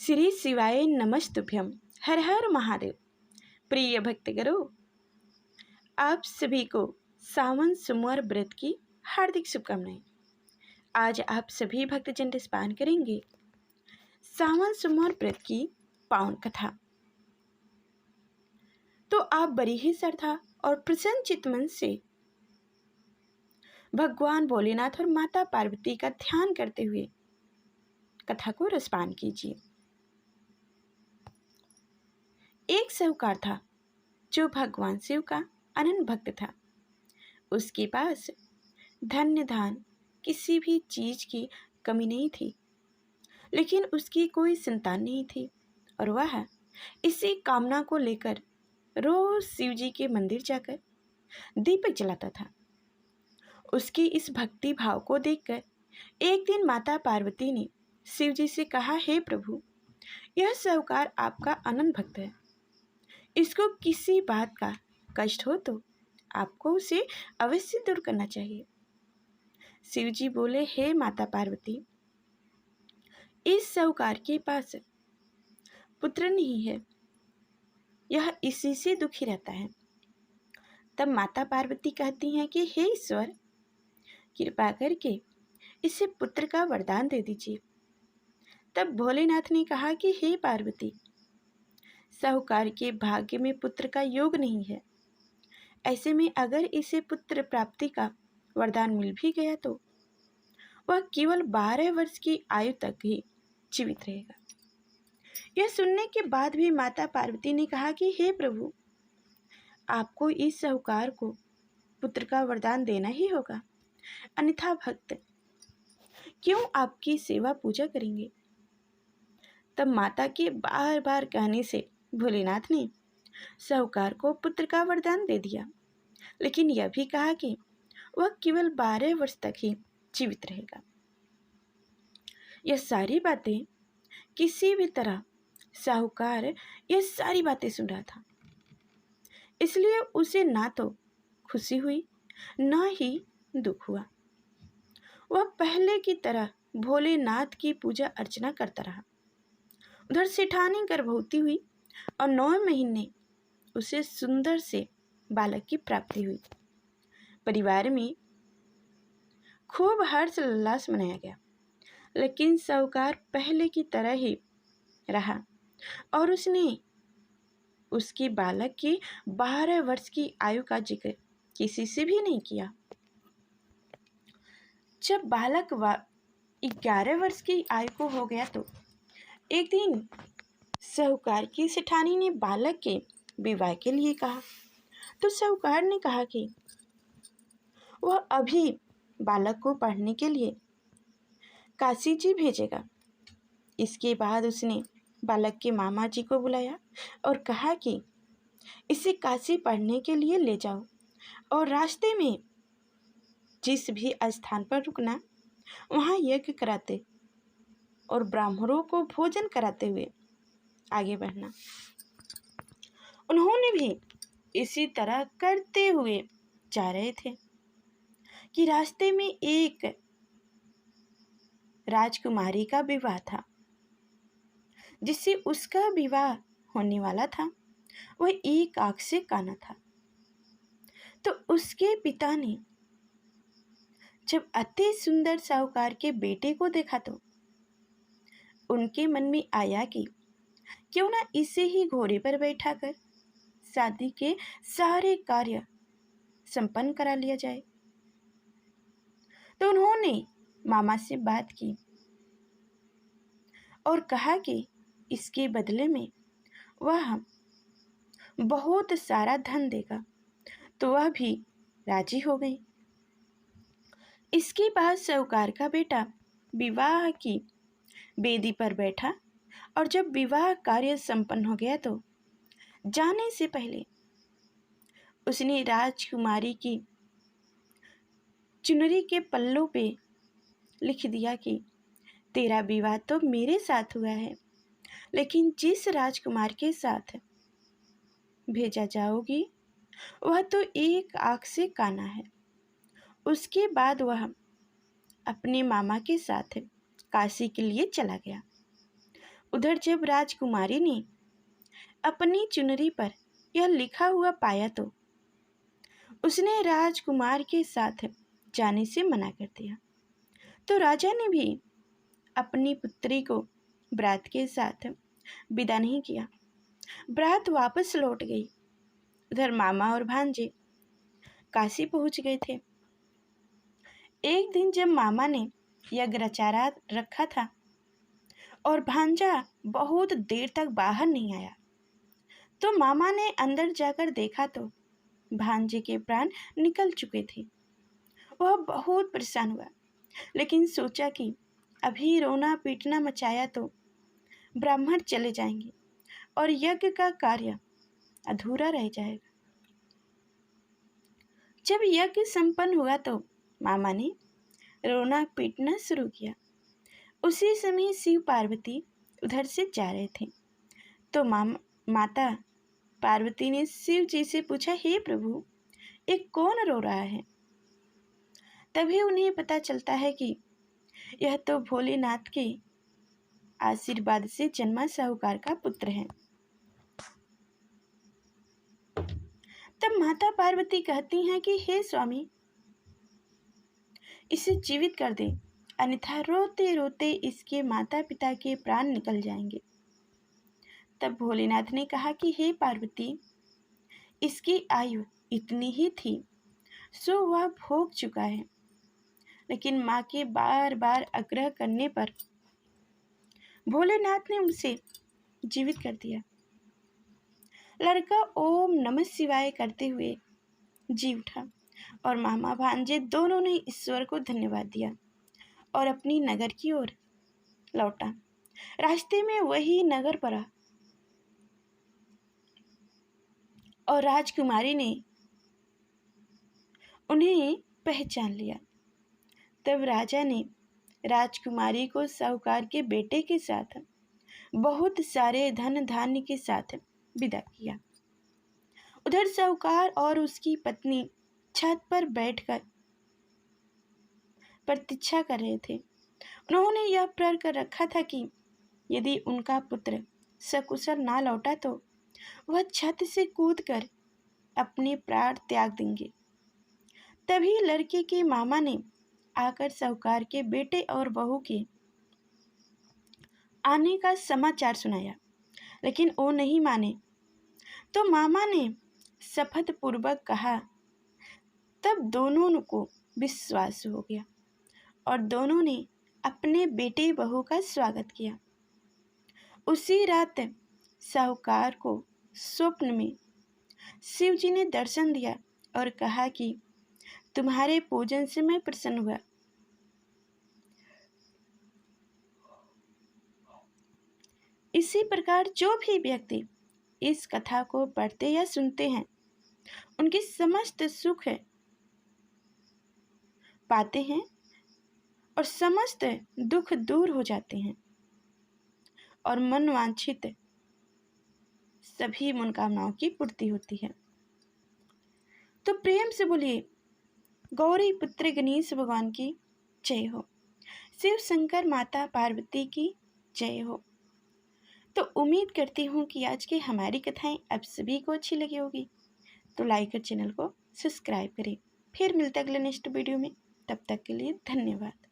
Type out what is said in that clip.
श्री शिवाय नमस्तुभ्यम। हर हर महादेव। प्रिय भक्तगणों, आप सभी को सावन सोमवार व्रत की हार्दिक शुभकामनाएं। आज आप सभी भक्तजन पान करेंगे सावन सोमवार व्रत की पावन कथा। तो आप बड़ी ही श्रद्धा और प्रसन्न चित्त मन से भगवान भोलेनाथ और माता पार्वती का ध्यान करते हुए कथा को रसपान कीजिए। एक साहूकार था जो भगवान शिव का अनन्य भक्त था। उसके पास धन्य धान किसी भी चीज की कमी नहीं थी, लेकिन उसकी कोई संतान नहीं थी और वह इसी कामना को लेकर रोज शिव जी के मंदिर जाकर दीपक जलाता था। उसकी इस भक्ति भाव को देखकर एक दिन माता पार्वती ने शिव जी से कहा, हे प्रभु, यह साहूकार आपका अनन्य भक्त है। इसको किसी बात का कष्ट हो तो आपको उसे अवश्य दूर करना चाहिए। शिव जी बोले, हे माता पार्वती, इस साहूकार के पास पुत्र नहीं है, यह इसी से दुखी रहता है। तब माता पार्वती कहती हैं कि हे ईश्वर, कृपा करके इसे पुत्र का वरदान दे दीजिए। तब भोलेनाथ ने कहा कि हे पार्वती, साहूकार के भाग्य में पुत्र का योग नहीं है। ऐसे में अगर इसे पुत्र प्राप्ति का वरदान मिल भी गया तो वह केवल 12 वर्ष की आयु तक ही जीवित रहेगा। यह सुनने के बाद भी माता पार्वती ने कहा कि हे प्रभु, आपको इस साहूकार को पुत्र का वरदान देना ही होगा, अन्यथा भक्त क्यों आपकी सेवा पूजा करेंगे। तब माता के बार बार कहने से भोलेनाथ ने साहूकार को पुत्र का वरदान दे दिया, लेकिन यह भी कहा कि वह केवल 12 वर्ष तक ही जीवित रहेगा। यह सारी बातें किसी भी तरह साहूकार यह सारी बातें सुन रहा था, इसलिए उसे ना तो खुशी हुई ना ही दुख हुआ। वह पहले की तरह भोलेनाथ की पूजा अर्चना करता रहा। उधर सेठानी गर्भवती हुई और 9 महीने उसे सुंदर से बालक की प्राप्ति हुई। परिवार में खूब हर्ष उल्लास मनाया गया, लेकिन साहूकार पहले की तरह ही रहा और उसने उसके बालक की 12 वर्ष की आयु का जिक्र किसी से भी नहीं किया। जब बालक 11 वर्ष की आयु को हो गया तो एक दिन साहूकार की सेठानी ने बालक के विवाह के लिए कहा। तो साहूकार ने कहा कि वह अभी बालक को पढ़ने के लिए काशी जी भेजेगा। इसके बाद उसने बालक के मामा जी को बुलाया और कहा कि इसे काशी पढ़ने के लिए ले जाओ और रास्ते में जिस भी स्थान पर रुकना, वहाँ यज्ञ कराते और ब्राह्मणों को भोजन कराते हुए आगे बढ़ना। उन्होंने भी इसी तरह करते हुए जा रहे थे कि रास्ते में एक राजकुमारी का विवाह था, जिससे उसका विवाह होने वाला था। वह एक आंख से काना था। तो उसके पिता ने जब अति सुंदर साहूकार के बेटे को देखा तो उनके मन में आया कि क्यों ना इसे ही घोड़े पर बैठाकर शादी के सारे कार्य संपन्न करा लिया जाए। तो उन्होंने मामा से बात की और कहा कि इसके बदले में वह बहुत सारा धन देगा। तो वह भी राजी हो गई। इसके बाद साहूकार का बेटा विवाह की बेदी पर बैठा और जब विवाह कार्य संपन्न हो गया तो जाने से पहले उसने राजकुमारी की चुनरी के पल्लों पे लिख दिया कि तेरा विवाह तो मेरे साथ हुआ है, लेकिन जिस राजकुमार के साथ भेजा जाओगी वह तो एक आंख से काना है। उसके बाद वह अपने मामा के साथ काशी के लिए चला गया। उधर जब राजकुमारी ने अपनी चुनरी पर यह लिखा हुआ पाया तो उसने राजकुमार के साथ जाने से मना कर दिया। तो राजा ने भी अपनी पुत्री को बरात के साथ विदा नहीं किया। बरात वापस लौट गई। उधर मामा और भांजे काशी पहुंच गए थे। एक दिन जब मामा ने यज्ञ रचा रखा था और भांजा बहुत देर तक बाहर नहीं आया, तो मामा ने अंदर जाकर देखा तो भांजे के प्राण निकल चुके थे। वह बहुत परेशान हुआ, लेकिन सोचा कि अभी रोना पीटना मचाया तो ब्राह्मण चले जाएंगे और यज्ञ का कार्य अधूरा रह जाएगा। जब यज्ञ संपन्न हुआ तो मामा ने रोना पीटना शुरू किया। उसी समय शिव पार्वती उधर से जा रहे थे। तो माता पार्वती ने शिव जी से पूछा, हे प्रभु, ये कौन रो रहा है? तभी उन्हें पता चलता है कि यह तो भोलेनाथ के आशीर्वाद से जन्मा साहूकार का पुत्र है। तब माता पार्वती कहती हैं कि हे स्वामी, इसे जीवित कर दे, अन्यथा रोते रोते इसके माता पिता के प्राण निकल जाएंगे। तब भोलेनाथ ने कहा कि हे पार्वती, इसकी आयु इतनी ही थी सो वह भोग चुका है। लेकिन माँ के बार बार आग्रह करने पर भोलेनाथ ने उसे जीवित कर दिया। लड़का ओम नमः शिवाय करते हुए जी उठा और मामा भांजे दोनों ने ईश्वर को धन्यवाद दिया और अपनी नगर की ओर लौटा। रास्ते में वही नगर पड़ा और राजकुमारी ने उन्हें पहचान लिया। तब राजा ने राजकुमारी को साहूकार के बेटे के साथ बहुत सारे धन धान्य के साथ विदा किया। उधर साहूकार और उसकी पत्नी छत पर बैठकर प्रतीक्षा कर रहे थे। उन्होंने यह प्रण कर रखा था कि यदि उनका पुत्र सकुशल ना लौटा तो वह छत से कूदकर अपने प्राण त्याग देंगे। तभी लड़के के मामा ने आकर साहूकार के बेटे और बहू के आने का समाचार सुनाया, लेकिन वो नहीं माने। तो मामा ने शपथ पूर्वक कहा। तब दोनों को विश्वास हो गया और दोनों ने अपने बेटे बहू का स्वागत किया। उसी रात साहूकार को स्वप्न में शिव जी ने दर्शन दिया और कहा कि तुम्हारे पूजन से मैं प्रसन्न हुआ। इसी प्रकार जो भी व्यक्ति इस कथा को पढ़ते या सुनते हैं, उनके समस्त सुख पाते हैं और समस्त दुख दूर हो जाते हैं और मनवांछित सभी मनोकामनाओं की पूर्ति होती है। तो प्रेम से बोलिए गौरी पुत्र गणेश भगवान की जय हो, शिव शंकर माता पार्वती की जय हो। तो उम्मीद करती हूँ कि आज की हमारी कथाएं आप सभी को अच्छी लगी होगी। तो लाइक कर चैनल को सब्सक्राइब करें। फिर मिलते अगले नेक्स्ट वीडियो में। तब तक के लिए धन्यवाद।